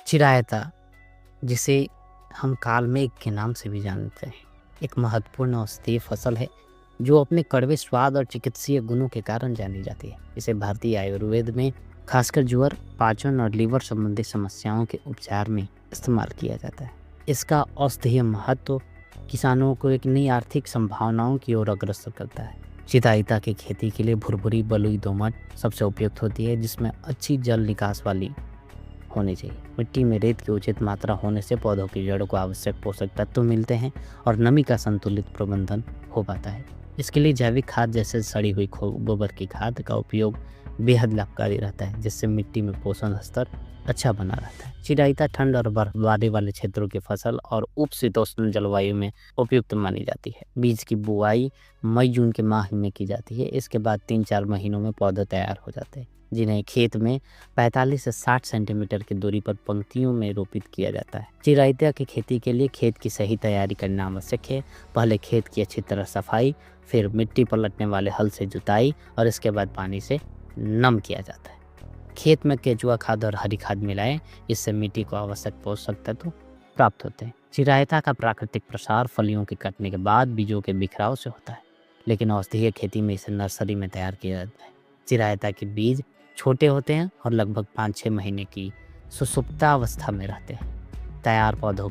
चिरायता, जिसे हम काल मेघ के नाम से भी जानते हैं, एक महत्वपूर्ण औषधीय फसल है जो अपने कड़वे स्वाद और चिकित्सीय गुणों के कारण जानी जाती है। इसे भारतीय आयुर्वेद में खासकर ज्वर, पाचन और लीवर संबंधी समस्याओं के उपचार में इस्तेमाल किया जाता है। इसका औषधीय महत्व किसानों को एक नई आर्थिक संभावनाओं की ओर अग्रसर करता है। चिरायता की खेती के लिए भुरभुरी बलुई दोमट सबसे उपयुक्त होती है, जिसमें अच्छी जल निकास वाली होनी चाहिए। मिट्टी में रेत की उचित मात्रा होने से पौधों की जड़ों को आवश्यक पोषक तत्व मिलते हैं और नमी का संतुलित प्रबंधन हो पाता है। इसके लिए जैविक खाद जैसे सड़ी हुई गोबर की खाद का उपयोग बेहद लाभकारी रहता है, जिससे मिट्टी में पोषण स्तर अच्छा बना रहता है। चिरायता ठंड और बर्फबारी वाले क्षेत्रों की फसल और उपशीतोष्ण जलवायु में उपयुक्त मानी जाती है। बीज की बुआई मई जून के माह में की जाती है। इसके बाद 3-4 महीनों में पौधे तैयार हो जाते हैं, जिन्हें खेत में 45 से 60 सेंटीमीटर की दूरी पर पंक्तियों में रोपित किया जाता है। चिरायता की खेती के लिए खेत की सही तैयारी करना आवश्यक है। पहले खेत की अच्छी तरह सफाई, फिर मिट्टी पलटने वाले हल से जुताई और इसके बाद पानी से नम किया जाता है। खेत में केचुआ खाद और हरी खाद मिलाएं, इससे मिट्टी को आवश्यक पोषक तत्व प्राप्त होते हैं। चिरायता का प्राकृतिक प्रसार फलियों के कटने के बाद बीजों के बिखराव से होता है, लेकिन औषधीय खेती में इसे नर्सरी में तैयार किया जाता है। चिरायता के बीज छोटे होते हैं और लगभग 5-6 महीने की सुसुप्तावस्था में रहते हैं। तैयार पौधों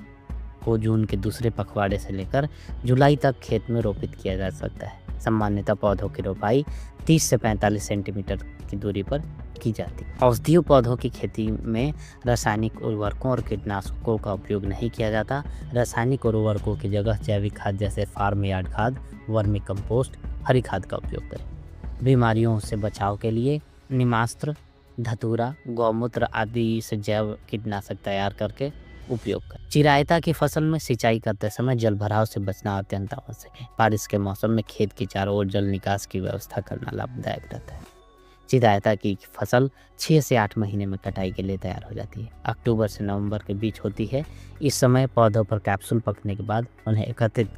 को जून के दूसरे पखवाड़े से लेकर जुलाई तक खेत में रोपित किया जा सकता है। सामान्यतः पौधों की रोपाई 30 से 45 सेंटीमीटर की दूरी पर की जाती है। औषधीय पौधों की खेती में रासायनिक उर्वरकों और कीटनाशकों का उपयोग नहीं किया जाता। रासायनिक उर्वरकों की जगह जैविक खाद जैसे फार्म यार्ड खाद, वर्मी कंपोस्ट, हरी खाद का उपयोग करें। बीमारियों से बचाव के लिए नीमास्त्र, धतूरा, गौमूत्र आदि से जैव कीटनाशक तैयार करके उपयोग करें। चिरायता की फसल में सिंचाई करते समय जल भराव से बचना अत्यंत आवश्यक है। बारिश के मौसम में खेत के चारों ओर जल निकास की व्यवस्था करना लाभदायक रहता है। चिरायता की फसल 6 से 8 महीने में कटाई के लिए तैयार हो जाती है। अक्टूबर से नवंबर के बीच होती है। इस समय पौधों पर कैप्सूल पकने के बाद उन्हें एकत्रित